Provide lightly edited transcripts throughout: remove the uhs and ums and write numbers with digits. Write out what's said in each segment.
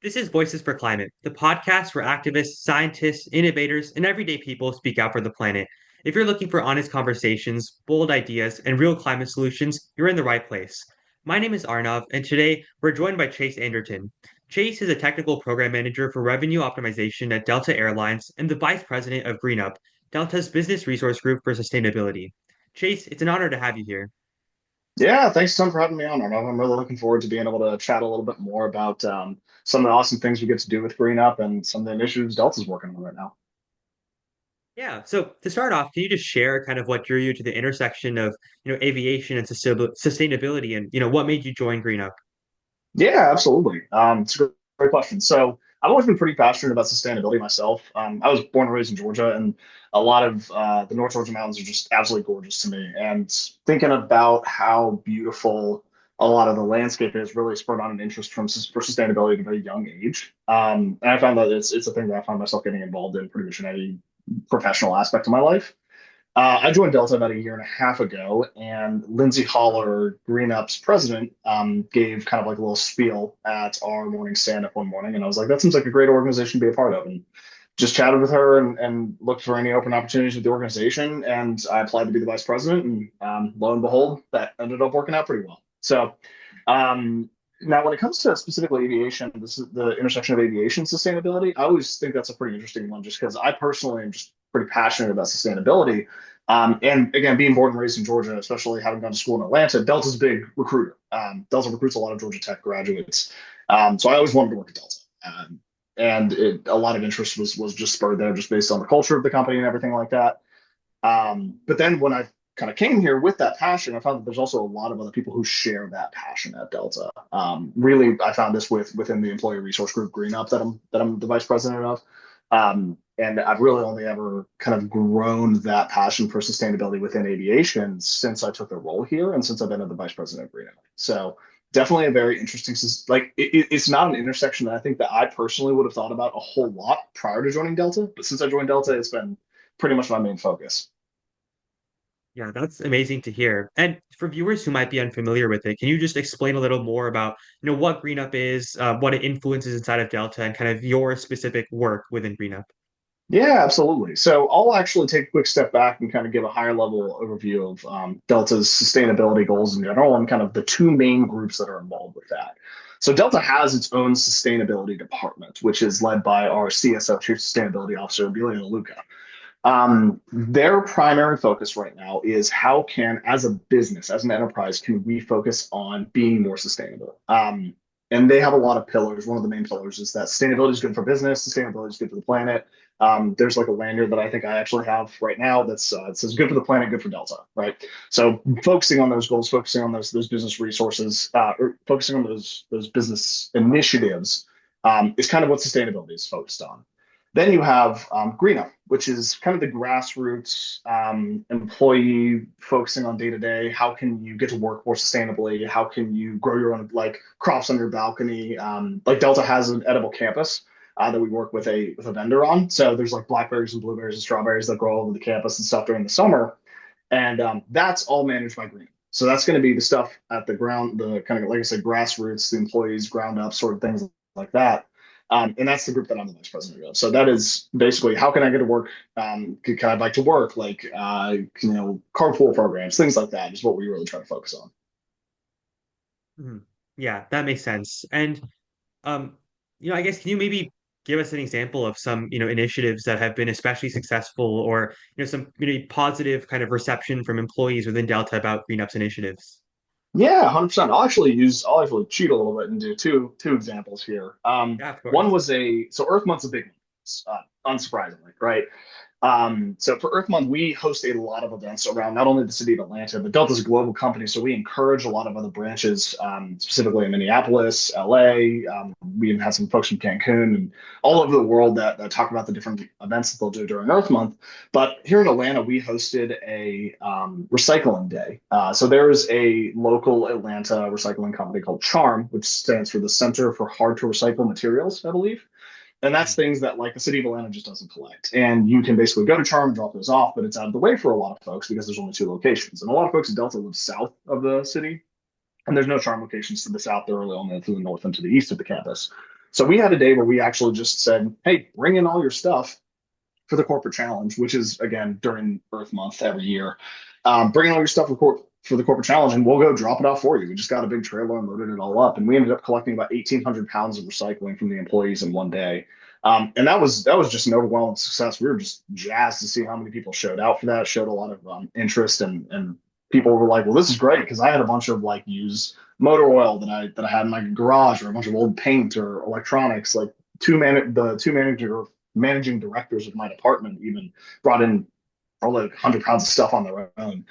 This is Voices for Climate, the podcast where activists, scientists, innovators, and everyday people speak out for the planet. If you're looking for honest conversations, bold ideas, and real climate solutions, you're in the right place. My name is Arnav, and today we're joined by Chase Anderton. Chase is a technical program manager for revenue optimization at Delta Airlines and the vice president of GreenUp, Delta's business resource group for sustainability. Chase, it's an honor to have you here. Yeah, thanks a ton for having me on, Arnav. I'm really looking forward to being able to chat a little bit more about some of the awesome things we get to do with GreenUp and some of the initiatives Delta's working on right now. Yeah. So to start off, can you just share kind of what drew you to the intersection of, aviation and sustainability and, what made you join GreenUp? Yeah, absolutely. It's a great question. So I've always been pretty passionate about sustainability myself. I was born and raised in Georgia, and a lot of the North Georgia mountains are just absolutely gorgeous to me. And thinking about how beautiful a lot of the landscape is really spurred on an interest for sustainability at a very young age. And I found that it's a thing that I found myself getting involved in pretty much in any professional aspect of my life. I joined Delta about a year and a half ago, and Lindsay Holler, GreenUp's president, gave kind of like a little spiel at our morning stand up one morning. And I was like, that seems like a great organization to be a part of. And just chatted with her and looked for any open opportunities with the organization. And I applied to be the vice president. And lo and behold, that ended up working out pretty well. So now, when it comes to specifically aviation, this is the intersection of aviation sustainability. I always think that's a pretty interesting one, just because I personally am just pretty passionate about sustainability. And again, being born and raised in Georgia, especially having gone to school in Atlanta, Delta's a big recruiter. Delta recruits a lot of Georgia Tech graduates. So I always wanted to work at Delta. And a lot of interest was just spurred there, just based on the culture of the company and everything like that. But then when I kind of came here with that passion, I found that there's also a lot of other people who share that passion at Delta. Really, I found this within the employee resource group GreenUp that I'm the vice president of. And I've really only ever kind of grown that passion for sustainability within aviation since I took the role here and since I've been the vice president of GreenUp. So definitely a very interesting, it's not an intersection that I think that I personally would have thought about a whole lot prior to joining Delta, but since I joined Delta, it's been pretty much my main focus. Yeah, that's amazing to hear. And for viewers who might be unfamiliar with it, can you just explain a little more about, what GreenUp is, what it influences inside of Delta, and kind of your specific work within GreenUp? Yeah, absolutely. So I'll actually take a quick step back and kind of give a higher level overview of Delta's sustainability goals in general and kind of the two main groups that are involved with that. So Delta has its own sustainability department, which is led by our CSO, Chief Sustainability Officer, Amelia Luca. Their primary focus right now is how can, as a business, as an enterprise, can we focus on being more sustainable? And they have a lot of pillars. One of the main pillars is that sustainability is good for business, sustainability is good for the planet. There's like a lanyard that I think I actually have right now that's it says good for the planet, good for Delta, right? So focusing on those goals, focusing on those business resources, or focusing on those business initiatives is kind of what sustainability is focused on. Then you have GreenUp, which is kind of the grassroots employee focusing on day to day. How can you get to work more sustainably? How can you grow your own like crops on your balcony? Like Delta has an edible campus that we work with a vendor on. So there's like blackberries and blueberries and strawberries that grow all over the campus and stuff during the summer, and that's all managed by GreenUp. So that's going to be the stuff at the ground, the kind of like I said, grassroots, the employees, ground up sort of things like that. And that's the group that I'm the vice president of. So that is basically how can I get to work? Can I like to work? Like, carpool programs, things like that is what we really try to focus on. Mhm. Yeah, that makes sense. And um, I guess can you maybe give us an example of some, initiatives that have been especially successful or, some, positive kind of reception from employees within Delta about GreenUp's initiatives? Yeah, 100%. I'll actually cheat a little bit and do two examples here. Yeah, of One course. was so Earth Month's a big one, unsurprisingly, right? So for Earth Month, we host a lot of events around not only the city of Atlanta, but Delta's a global company, so we encourage a lot of other branches, specifically in Minneapolis, LA. We even had some folks from Cancun and all over the world that talk about the different events that they'll do during Earth Month. But here in Atlanta, we hosted a recycling day. So there is a local Atlanta recycling company called Charm, which stands for the Center for Hard to Recycle Materials, I believe. And that's things that like the city of Atlanta just doesn't collect. And you can basically go to Charm and drop those off, but it's out of the way for a lot of folks because there's only two locations. And a lot of folks in Delta live south of the city, and there's no Charm locations to the south. They're really only to the north and to the east of the campus. So we had a day where we actually just said, hey, bring in all your stuff for the corporate challenge, which is again during Earth Month every year. Bring in all your stuff for the corporate challenge, and we'll go drop it off for you. We just got a big trailer and loaded it all up, and we ended up collecting about 1,800 pounds of recycling from the employees in one day. And that was just an overwhelming success. We were just jazzed to see how many people showed out for that. Showed a lot of interest, and people were like, "Well, this is great," because I had a bunch of like used motor oil that I had in my garage, or a bunch of old paint or electronics. Like the two managing directors of my department even brought in probably like 100 pounds of stuff on their own.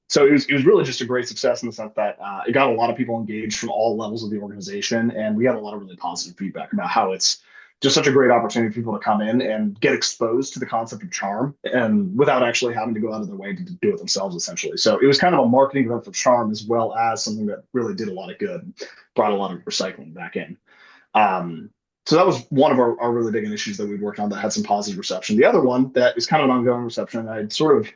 So it was really just a great success in the sense that it got a lot of people engaged from all levels of the organization, and we had a lot of really positive feedback about how it's just such a great opportunity for people to come in and get exposed to the concept of charm and without actually having to go out of their way to do it themselves, essentially. So it was kind of a marketing event for charm as well as something that really did a lot of good, brought a lot of recycling back in. Um, so that was one of our really big initiatives that we worked on that had some positive reception. The other one that is kind of an ongoing reception, and I sort of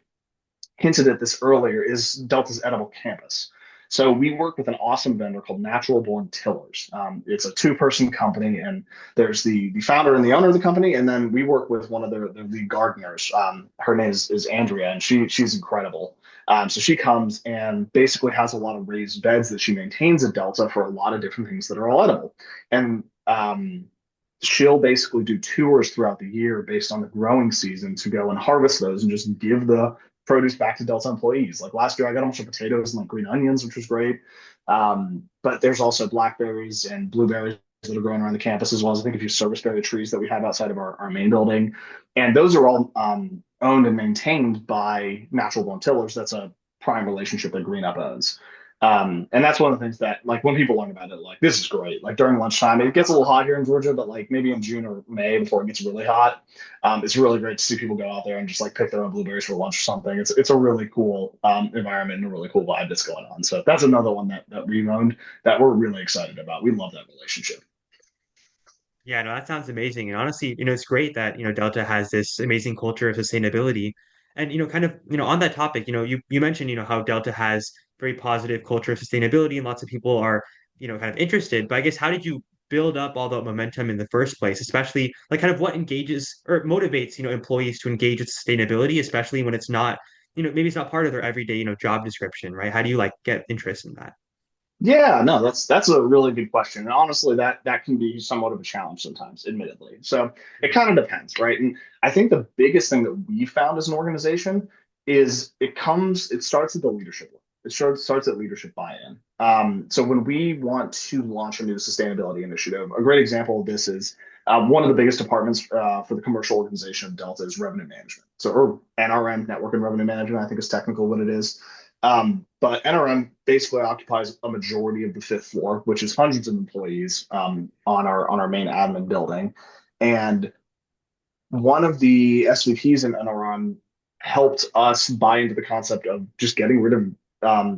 hinted at this earlier, is Delta's Edible Campus. So we work with an awesome vendor called Natural Born Tillers. It's a two-person company, and there's the founder and the owner of the company, and then we work with one of their lead gardeners. Her name is Andrea, and she's incredible. So she comes and basically has a lot of raised beds that she maintains at Delta for a lot of different things that are all edible. And she'll basically do tours throughout the year based on the growing season to go and harvest those and just give the produce back to Delta employees. Like last year, I got a bunch of potatoes and like green onions, which was great. But there's also blackberries and blueberries that are growing around the campus, as well as I think a few serviceberry trees that we have outside of our main building. And those are all owned and maintained by Natural Born Tillers. That's a prime relationship that GreenUp owns. And that's one of the things that, like, when people learn about it, like, this is great. Like, during lunchtime, it gets a little hot here in Georgia, but like maybe in June or May before it gets really hot, it's really great to see people go out there and just like pick their own blueberries for lunch or something. It's a really cool environment and a really cool vibe that's going on. So that's another one that we've owned that we're really excited about. We love that relationship. Yeah, no, that sounds amazing. And honestly, it's great that, Delta has this amazing culture of sustainability. And, kind of, on that topic, you mentioned, how Delta has very positive culture of sustainability and lots of people are, kind of interested. But I guess how did you build up all that momentum in the first place, especially like kind of what engages or motivates, employees to engage with sustainability, especially when it's not, maybe it's not part of their everyday, job description, right? How do you like get interest in that? Yeah, no, that's a really good question. And honestly, that can be somewhat of a challenge sometimes, admittedly. So it kind of depends, right? And I think the biggest thing that we found as an organization is it starts at the leadership level. It starts at leadership buy-in. So when we want to launch a new sustainability initiative, a great example of this is one of the biggest departments for the commercial organization of Delta is revenue management. So, or NRM, network and revenue management, I think is technically what it is. But NRM basically occupies a majority of the fifth floor, which is hundreds of employees on our main admin building. And one of the SVPs in NRM helped us buy into the concept of just getting rid of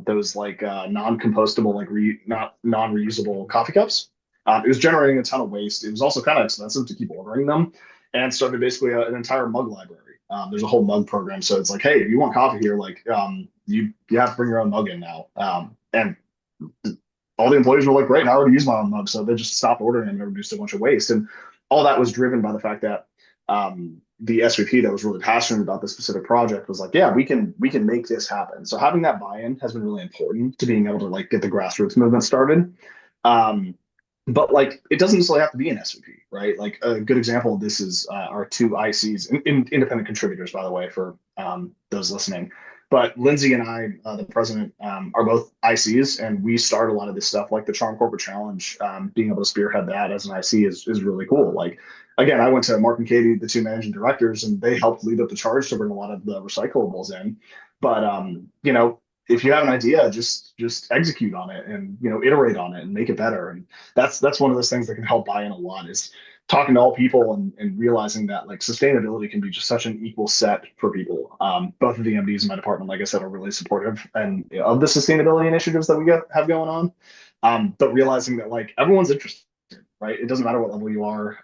those like non-compostable, like not non-reusable coffee cups. It was generating a ton of waste. It was also kind of expensive to keep ordering them, and started basically an entire mug library. There's a whole mug program, so it's like, hey, if you want coffee here, like you have to bring your own mug in now. And all the employees were like, great, I already use my own mug, so they just stopped ordering and reduced a bunch of waste. And all that was driven by the fact that the SVP that was really passionate about this specific project was like, yeah, we can make this happen. So having that buy-in has been really important to being able to like get the grassroots movement started. Um, but like it doesn't necessarily have to be an SVP, right? Like a good example of this is our two ICs, independent contributors, by the way, for those listening. But Lindsay and I, the president, are both ICs, and we start a lot of this stuff, like the Charm Corporate Challenge. Being able to spearhead that as an IC is really cool. Like, again, I went to Mark and Katie, the two managing directors, and they helped lead up the charge to bring a lot of the recyclables in. But if you have an idea, just execute on it and iterate on it and make it better. And that's one of those things that can help buy in a lot is talking to all people and realizing that like sustainability can be just such an equal set for people. Both of the MDs in my department, like I said, are really supportive and of the sustainability initiatives that have going on. But realizing that like everyone's interested, right? It doesn't matter what level you are.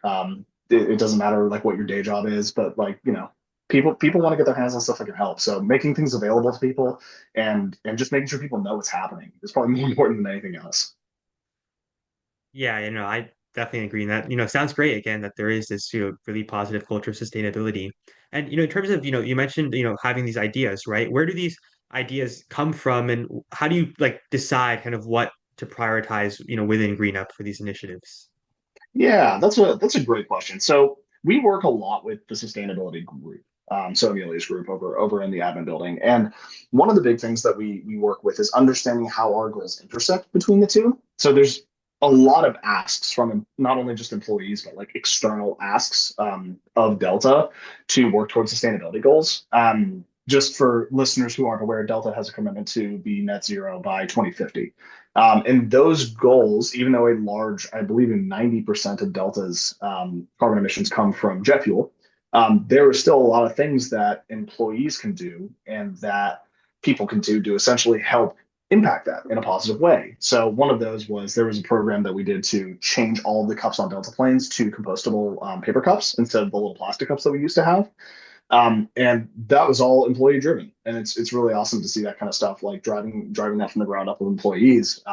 It doesn't matter like what your day job is, but like people want to get their hands on stuff that can help. So making things available to people and just making sure people know what's happening is probably more important than anything else. Yeah, definitely agree. And that, sounds great again that there is this, really positive culture of sustainability. And, in terms of, you mentioned, having these ideas, right? Where do these ideas come from and how do you like decide kind of what to prioritize, within GreenUp for these initiatives? Yeah, that's a great question. So we work a lot with the sustainability group, so Amelia's group over in the admin building. And one of the big things that we work with is understanding how our goals intersect between the two. So there's a lot of asks from not only just employees, but like external asks of Delta to work towards sustainability goals. Just for listeners who aren't aware, Delta has a commitment to be net zero by 2050. And those goals, even though a large, I believe in 90% of Delta's carbon emissions come from jet fuel, there are still a lot of things that employees can do and that people can do to essentially help impact that in a positive way. So one of those was there was a program that we did to change all of the cups on Delta planes to compostable paper cups instead of the little plastic cups that we used to have. And that was all employee driven, and it's really awesome to see that kind of stuff, like driving that from the ground up with employees.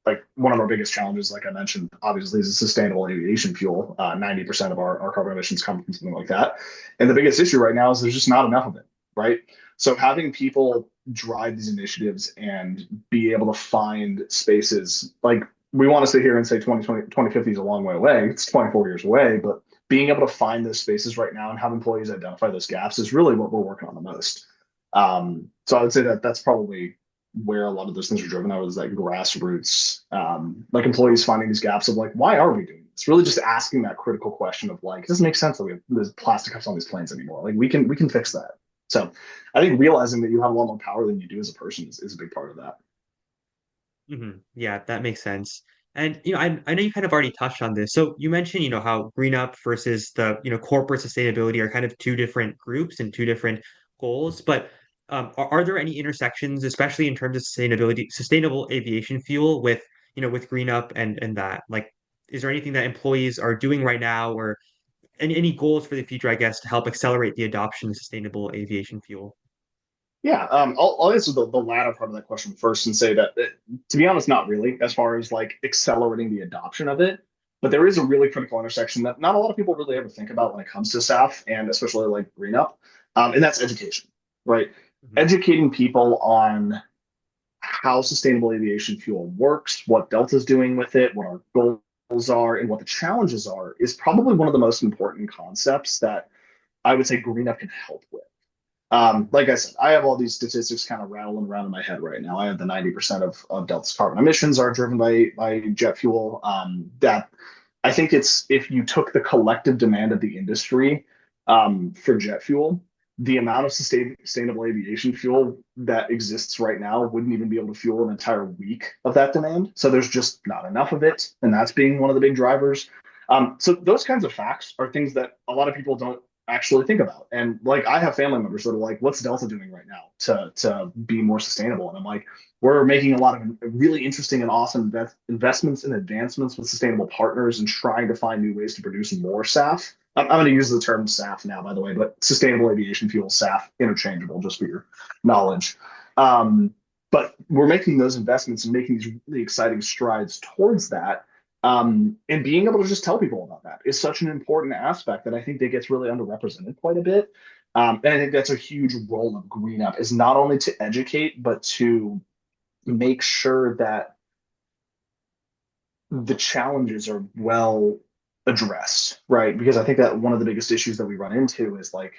Like one of our biggest challenges, like I mentioned, obviously is sustainable aviation fuel. 90% of our carbon emissions come from something like that, and the biggest issue right now is there's just not enough of it, right? So having people drive these initiatives and be able to find spaces like we want to sit here and say 2050 is a long way away. It's 24 years away, but being able to find those spaces right now and have employees identify those gaps is really what we're working on the most. So I would say that that's probably where a lot of those things are driven out is that grassroots, like employees finding these gaps of like, why are we doing this? Really just asking that critical question of like, it doesn't make sense that we have there's plastic cups on these planes anymore. Like we can fix that. So I think realizing that you have a lot more power than you do as a person is a big part of that. Yeah, that makes sense. And I know you kind of already touched on this. So you mentioned, how GreenUp versus the, corporate sustainability are kind of two different groups and two different goals. But are there any intersections, especially in terms of sustainable aviation fuel with, with GreenUp and that? Like, is there anything that employees are doing right now or any goals for the future, I guess, to help accelerate the adoption of sustainable aviation fuel? Yeah, I'll answer the latter part of that question first and say that, to be honest, not really, as far as like accelerating the adoption of it. But there is a really critical intersection that not a lot of people really ever think about when it comes to SAF and especially like green up, and that's education, right? Mhm. Educating people on how sustainable aviation fuel works, what Delta's doing with it, what our goals are, and what the challenges are is probably one of the most important concepts that I would say GreenUp can help with. Like I said, I have all these statistics kind of rattling around in my head right now. I have the 90% of Delta's carbon emissions are driven by jet fuel. That I think it's if you took the collective demand of the industry for jet fuel, the amount of sustainable aviation fuel that exists right now wouldn't even be able to fuel an entire week of that demand. So there's just not enough of it, and that's being one of the big drivers. So those kinds of facts are things that a lot of people don't actually think about. And like I have family members that are like, what's Delta doing right now to be more sustainable? And I'm like, we're making a lot of really interesting and awesome investments and advancements with sustainable partners and trying to find new ways to produce more SAF. I'm going to use the term SAF now, by the way, but sustainable aviation fuel, SAF, interchangeable, just for your knowledge. Um, but we're making those investments and making these really exciting strides towards that, and being able to just tell people about that is such an important aspect that I think that gets really underrepresented quite a bit. And I think that's a huge role of GreenUp is not only to educate, but to make sure that the challenges are well addressed, right? Because I think that one of the biggest issues that we run into is like,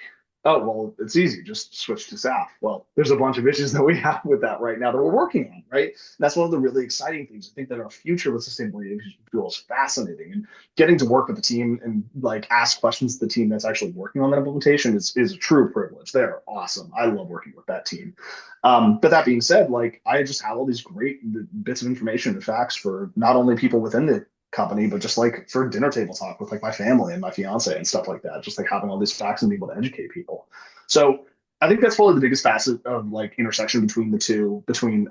oh, well, it's easy, just switch to SAF. Well, there's a bunch of issues that we have with that right now that we're working on, right? And that's one of the really exciting things. I think that our future with sustainable aviation fuel is fascinating, and getting to work with the team and like ask questions to the team that's actually working on that implementation is a true privilege. They're awesome. I love working with that team. But that being said, like I just have all these great bits of information and facts for not only people within the company, but just like for dinner table talk with like my family and my fiance and stuff like that. Just like having all these facts and being able to educate people. So I think that's probably the biggest facet of like intersection between the two, between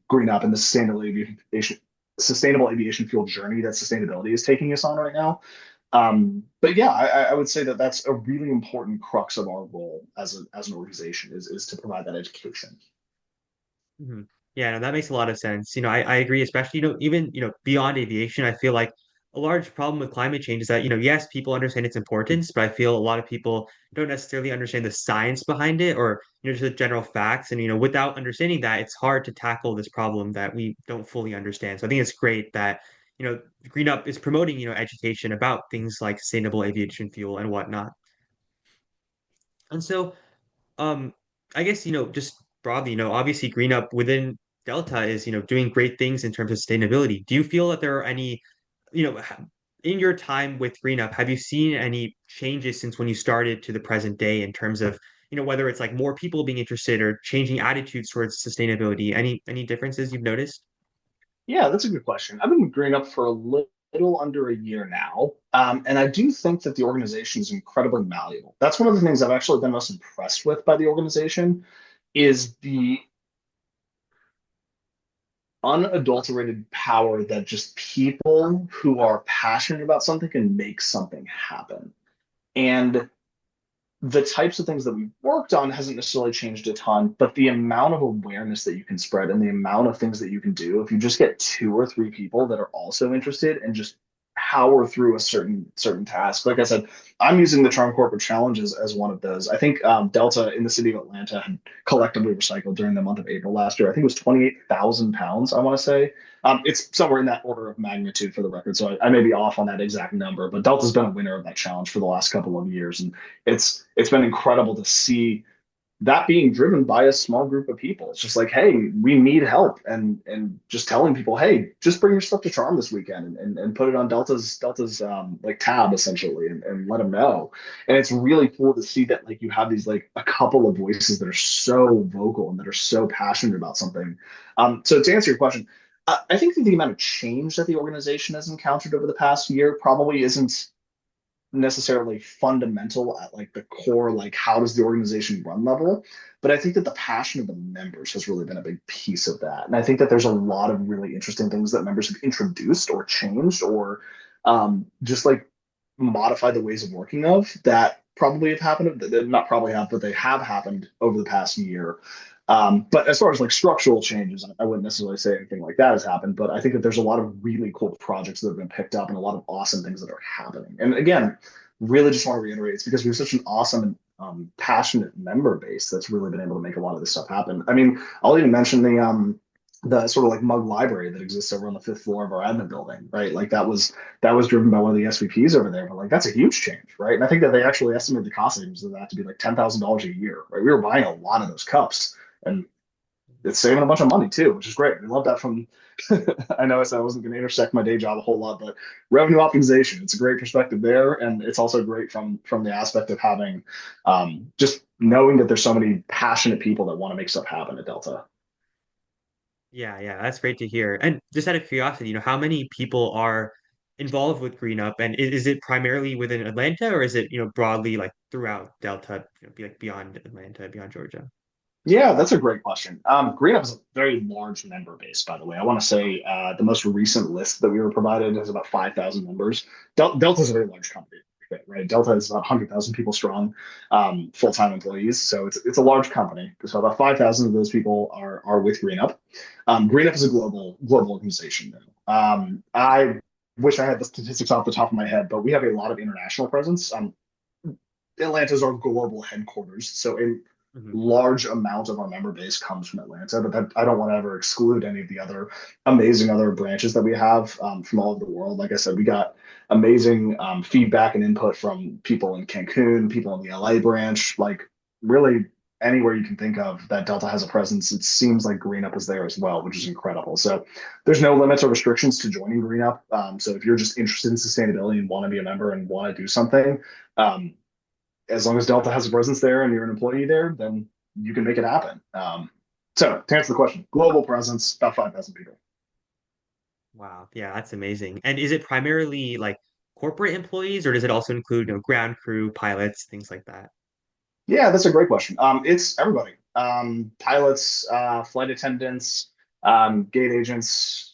green up and the sustainable aviation fuel journey that sustainability is taking us on right now. But yeah, I would say that that's a really important crux of our role as an organization is to provide that education. Mhm. Yeah, no, that makes a lot of sense. I agree, especially, even, beyond aviation, I feel like a large problem with climate change is that, yes, people understand its importance, but I feel a lot of people don't necessarily understand the science behind it or, just the general facts. And, without understanding that, it's hard to tackle this problem that we don't fully understand. So I think it's great that, GreenUp is promoting, education about things like sustainable aviation fuel and whatnot. And so, um, I guess, just broadly, obviously GreenUp within Delta is, doing great things in terms of sustainability. Do you feel that there are any, in your time with GreenUp, have you seen any changes since when you started to the present day in terms of, whether it's like more people being interested or changing attitudes towards sustainability? Any differences you've noticed? Yeah, that's a good question. I've been growing up for a little under a year now, and I do think that the organization is incredibly malleable. That's one of the things I've actually been most impressed with by the organization is the unadulterated power that just people who are passionate about something can make something happen. And the types of things that we've worked on hasn't necessarily changed a ton, but the amount of awareness that you can spread and the amount of things that you can do, if you just get two or three people that are also interested and just power through a certain task. Like I said, I'm using the Charm Corporate Challenge as one of those. I think Delta in the city of Atlanta had collectively recycled during the month of April last year. I think it was 28,000 pounds, I want to say. It's somewhere in that order of magnitude for the record. So I may be off on that exact number, but Delta's been a winner of that challenge for the last couple of years. And it's been incredible to see that being driven by a small group of people. It's just like, hey, we need help, and just telling people, hey, just bring your stuff to Charm this weekend and put it on Delta's like tab essentially, and let them know. And it's really cool to see that like you have these like a couple of voices that are so vocal and that are so passionate about something. So to answer your question, I think that the amount of change that the organization has encountered over the past year probably isn't necessarily fundamental at like the core, like how does the organization run level. But I think that the passion of the members has really been a big piece of that. And I think that there's a lot of really interesting things that members have introduced or changed or just like modified the ways of working of that probably have happened, that not probably have, but they have happened over the past year. But as far as like structural changes, I wouldn't necessarily say anything like that has happened, but I think that there's a lot of really cool projects that have been picked up and a lot of awesome things that are happening. And again, really just want to reiterate, it's because we have such an awesome and passionate member base that's really been able to make a lot of this stuff happen. I mean, I'll even mention the sort of like mug library that exists over on the fifth floor of our admin building, right? Like that was driven by one of the SVPs over there, but like that's a huge change, right? And I think that they actually estimated the cost savings of that to be like $10,000 a year, right? We were buying a lot of those cups, and it's saving a bunch of money too, which is great. We love that from. I know I said I wasn't going to intersect my day job a whole lot, but revenue optimization, it's a great perspective there, and it's also great from the aspect of having just knowing that there's so many passionate people that want to make stuff happen at Delta. Yeah, yeah, that's great to hear. And just out of curiosity, how many people are involved with GreenUp, and is it primarily within Atlanta, or is it, broadly like throughout Delta, be like beyond Atlanta, beyond Georgia? Yeah, that's a great question. GreenUp is a very large member base, by the way. I want to say the most recent list that we were provided is about 5,000 members. Delta is a very large company, right? Delta is about 100,000 people strong, full-time employees. So it's a large company. So about 5,000 of those people are with GreenUp. GreenUp is a global organization now. I wish I had the statistics off the top of my head, but we have a lot of international presence. Atlanta is our global headquarters, so a Mhm. large amount of our member base comes from Atlanta. But that, I don't want to ever exclude any of the other amazing other branches that we have from all over the world. Like I said, we got amazing feedback and input from people in Cancun, people in the LA branch, like really anywhere you can think of that Delta has a presence. It seems like GreenUp is there as well, which is incredible. So there's no limits or restrictions to joining GreenUp. So if you're just interested in sustainability and want to be a member and want to do something, um, as long as Delta has a presence there and you're an employee there, then you can make it happen. So to answer the question, global presence, about 5,000 people. Wow, yeah, that's amazing. And is it primarily like corporate employees, or does it also include, ground crew, pilots, things like that? Yeah, that's a great question. It's everybody. Pilots, flight attendants, gate agents,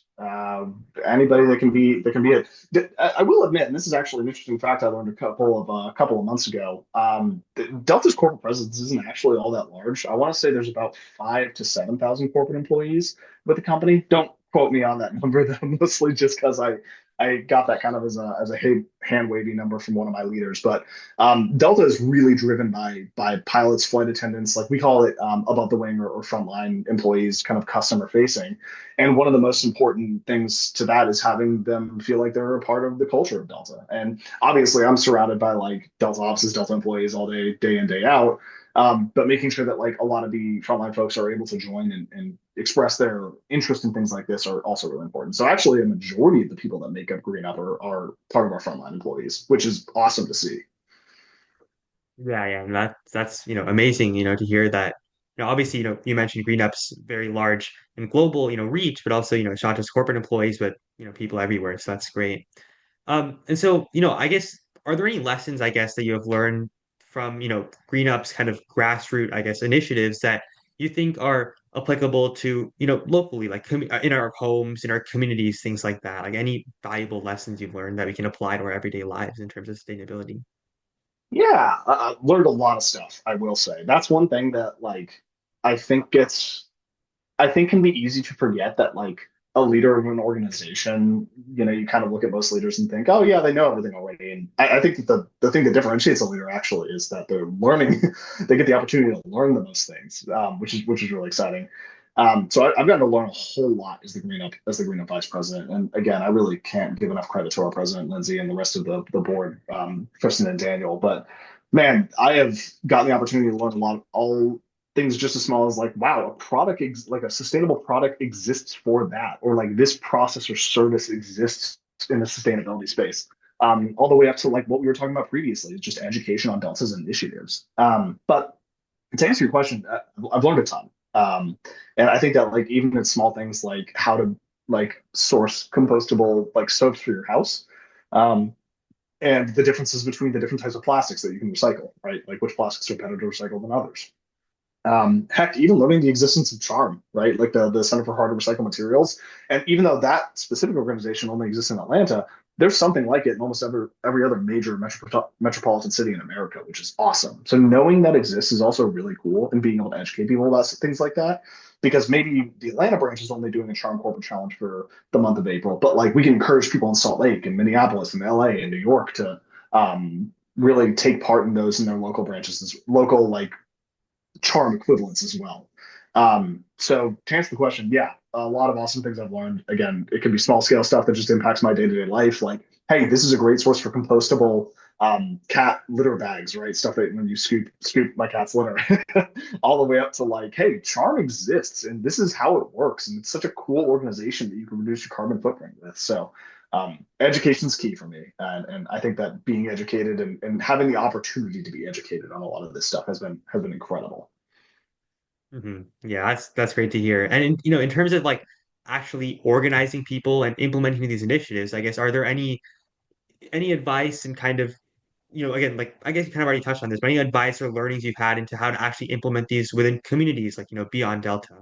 anybody that can be it. I will admit, and this is actually an interesting fact I learned a couple of months ago. Delta's corporate presence isn't actually all that large. I want to say there's about 5 to 7,000 corporate employees with the company. Don't quote me on that number, though, mostly just because I got that kind of as a hand wavy number from one of my leaders. But Delta is really driven by pilots, flight attendants, like we call it above the wing or frontline employees, kind of customer facing. And one of the most important things to that is having them feel like they're a part of the culture of Delta. And obviously, I'm surrounded by like Delta offices, Delta employees all day, day in, day out. But making sure that like a lot of the frontline folks are able to join and express their interest in things like this are also really important. So actually, a majority of the people that make up GreenUp are part of our frontline employees, which is awesome to see. Yeah, yeah, and that's amazing, to hear that. Obviously, you mentioned GreenUp's very large and global, reach, but also, it's not just corporate employees, but people everywhere. So that's great. And so, I guess, are there any lessons, I guess, that you have learned from, GreenUp's kind of grassroots, I guess, initiatives that you think are applicable to, locally, like in our homes, in our communities, things like that? Like any valuable lessons you've learned that we can apply to our everyday lives in terms of sustainability? Yeah, I learned a lot of stuff, I will say. That's one thing that like I think gets I think can be easy to forget that like a leader of an organization, you kind of look at most leaders and think, oh yeah, they know everything already. And I think that the thing that differentiates a leader actually is that they're learning, they get the opportunity to learn the most things, which is really exciting. So I've gotten to learn a whole lot as the GreenUp vice president. And again, I really can't give enough credit to our president Lindsay and the rest of the board, Kristen and Daniel. But man, I have gotten the opportunity to learn a lot, all things just as small as like, wow, like a sustainable product exists for that, or like this process or service exists in the sustainability space. All the way up to like what we were talking about previously, just education on Delta's initiatives. But to answer your question, I've learned a ton. And I think that like even in small things like how to like source compostable like soaps for your house, um, and the differences between the different types of plastics that you can recycle, right? Like which plastics are better to recycle than others. Heck, even learning the existence of Charm, right? Like the Center for Hard to Recycle Materials. And even though that specific organization only exists in Atlanta, there's something like it in almost every other major metropolitan city in America, which is awesome. So knowing that exists is also really cool, and being able to educate people about things like that. Because maybe the Atlanta branch is only doing a Charm Corporate Challenge for the month of April, but like we can encourage people in Salt Lake and Minneapolis and LA and New York to really take part in those in their local branches, local like charm equivalents as well. So to answer the question, yeah, a lot of awesome things I've learned. Again, it can be small scale stuff that just impacts my day to day life. Like, hey, this is a great source for compostable cat litter bags, right? Stuff that when you scoop my cat's litter, all the way up to like, hey, Charm exists and this is how it works, and it's such a cool organization that you can reduce your carbon footprint with. So education's key for me, and I think that being educated and having the opportunity to be educated on a lot of this stuff has been incredible. Yeah, that's great to hear. And in terms of like actually organizing people and implementing these initiatives, I guess, are there any advice and kind of, again, like I guess you kind of already touched on this, but any advice or learnings you've had into how to actually implement these within communities, like, beyond Delta?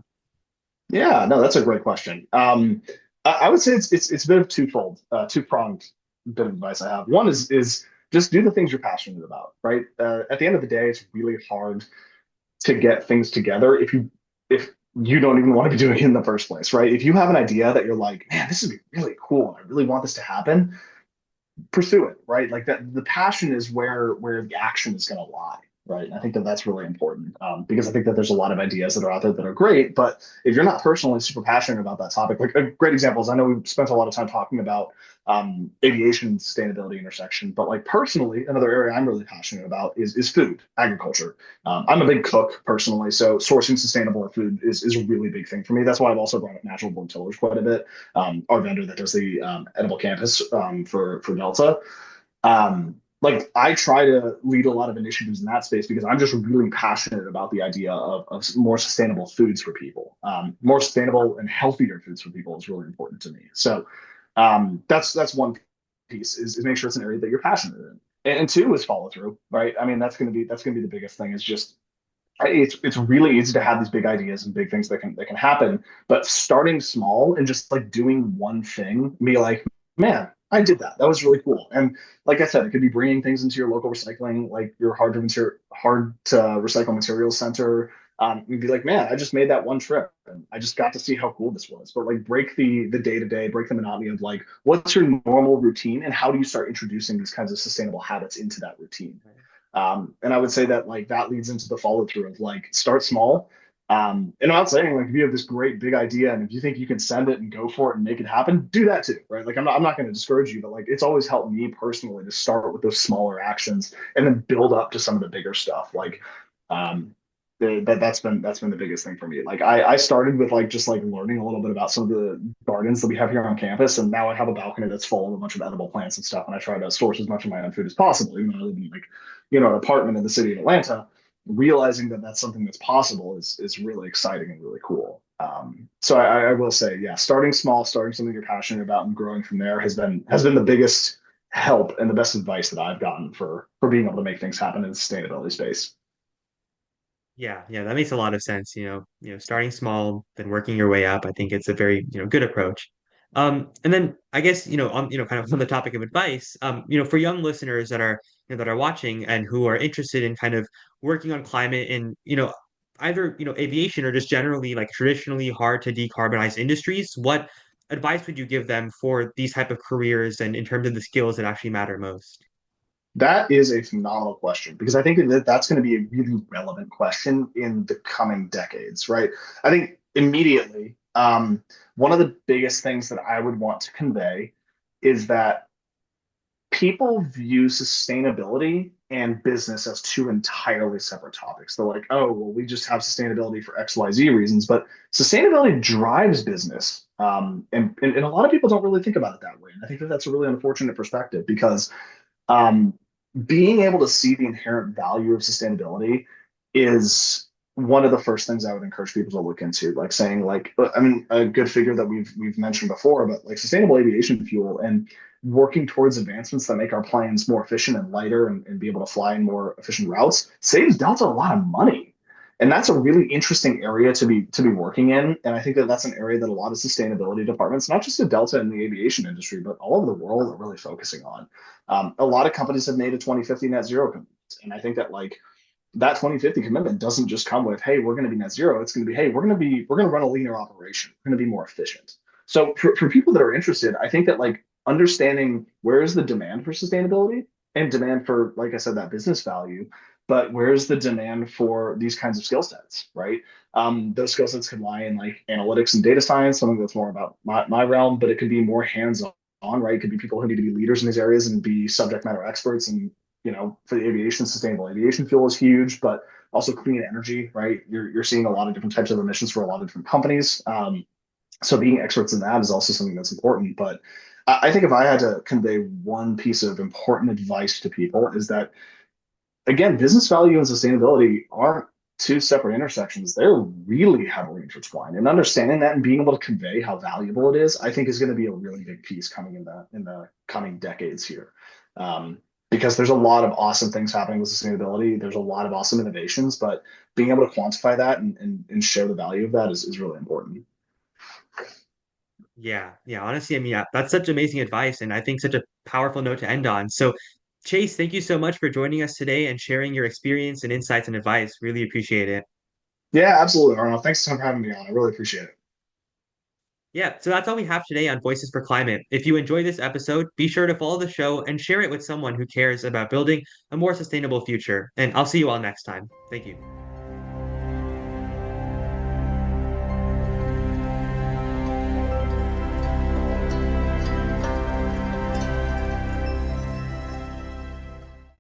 Yeah, no, that's a great question. I would say it's a bit of twofold, two-pronged bit of advice I have. One is just do the things you're passionate about, right? At the end of the day, it's really hard to get things together if you don't even want to be doing it in the first place, right? If you have an idea that you're like, man, this would be really cool, and I really want this to happen, pursue it, right? Like that, the passion is where the action is going to lie, right? And I think that that's really important because I think that there's a lot of ideas that are out there that are great, but if you're not personally super passionate about that topic, like a great example is I know we've spent a lot of time talking about aviation sustainability intersection, but like personally, another area I'm really passionate about is food, agriculture. I'm a big cook personally, so sourcing sustainable food is a really big thing for me. That's why I've also brought up natural born tillers quite a bit. Our vendor that does the edible campus for Delta. Like I try to lead a lot of initiatives in that space because I'm just really passionate about the idea of more sustainable foods for people. More sustainable and healthier foods for people is really important to me. So that's one piece is make sure it's an area that you're passionate in. And two is follow through, right? I mean, that's gonna be the biggest thing is just it's really easy to have these big ideas and big things that can happen, but starting small and just like doing one thing, be like, man, I did that. That was really cool. And like I said, it could be bringing things into your local recycling, like your hard to recycle materials center. You'd be like, man, I just made that one trip and I just got to see how cool this was. But like break the day to day, break the monotony of like what's your normal routine and how do you start introducing these kinds of sustainable habits into that routine? And I would say that like that leads into the follow through of like start small. And I'm not saying like if you have this great big idea and if you think you can send it and go for it and make it happen, do that too, right? Like I'm not going to discourage you, but like it's always helped me personally to start with those smaller actions and then build up to some of the bigger stuff. Like um, that's been the biggest thing for me. Like I started with like just like learning a little bit about some of the gardens that we have here on campus, and now I have a balcony that's full of a bunch of edible plants and stuff, and I try to source as much of my own food as possible, even though I live in like an apartment in the city of Atlanta. Realizing that that's something that's possible is really exciting and really cool. So I will say, yeah, starting small, starting something you're passionate about, and growing from there has been the biggest help and the best advice that I've gotten for being able to make things happen in the sustainability space. Yeah, yeah, that makes a lot of sense. Starting small, then working your way up. I think it's a very, good approach. And then I guess, kind of on the topic of advice, for young listeners that are watching and who are interested in kind of working on climate in, either, aviation or just generally like traditionally hard to decarbonize industries, what advice would you give them for these type of careers and in terms of the skills that actually matter most? That is a phenomenal question because I think that that's going to be a really relevant question in the coming decades, right? I think immediately, one of the biggest things that I would want to convey is that people view sustainability and business as two entirely separate topics. They're like, oh, well, we just have sustainability for XYZ reasons, but sustainability drives business. And a lot of people don't really think about it that way. And I think that that's a really unfortunate perspective because um, being able to see the inherent value of sustainability is one of the first things I would encourage people to look into, like saying like, I mean, a good figure that we've mentioned before, but like sustainable aviation fuel and working towards advancements that make our planes more efficient and lighter and be able to fly in more efficient routes saves Delta a lot of money. And that's a really interesting area to be working in. And I think that that's an area that a lot of sustainability departments, not just at Delta in the aviation industry, but all over the world are really focusing on. A lot of companies have made a 2050 net zero commitment. And I think that like that 2050 commitment doesn't just come with, hey, we're going to be net zero. It's going to be, hey, we're going to run a leaner operation. We're going to be more efficient. So for people that are interested, I think that like understanding where is the demand for sustainability and demand for, like I said, that business value, but where's the demand for these kinds of skill sets, right? Those skill sets could lie in like analytics and data science, something that's more about my realm, but it could be more hands-on, right? It could be people who need to be leaders in these areas and be subject matter experts. And for the aviation, sustainable aviation fuel is huge, but also clean energy, right? You're seeing a lot of different types of emissions for a lot of different companies. So being experts in that is also something that's important. But I think if I had to convey one piece of important advice to people is that again, business value and sustainability aren't two separate intersections. They're really heavily intertwined. And understanding that and being able to convey how valuable it is, I think is going to be a really big piece coming in the coming decades here. Because there's a lot of awesome things happening with sustainability. There's a lot of awesome innovations, but being able to quantify that and show the value of that is really important. Yeah, yeah. Honestly, I mean, yeah, that's such amazing advice, and I think such a powerful note to end on. So, Chase, thank you so much for joining us today and sharing your experience and insights and advice. Really appreciate it. Yeah, absolutely, Arnold. Thanks so much for having me on. I really appreciate it. Yeah, so that's all we have today on Voices for Climate. If you enjoyed this episode, be sure to follow the show and share it with someone who cares about building a more sustainable future. And I'll see you all next time. Thank you.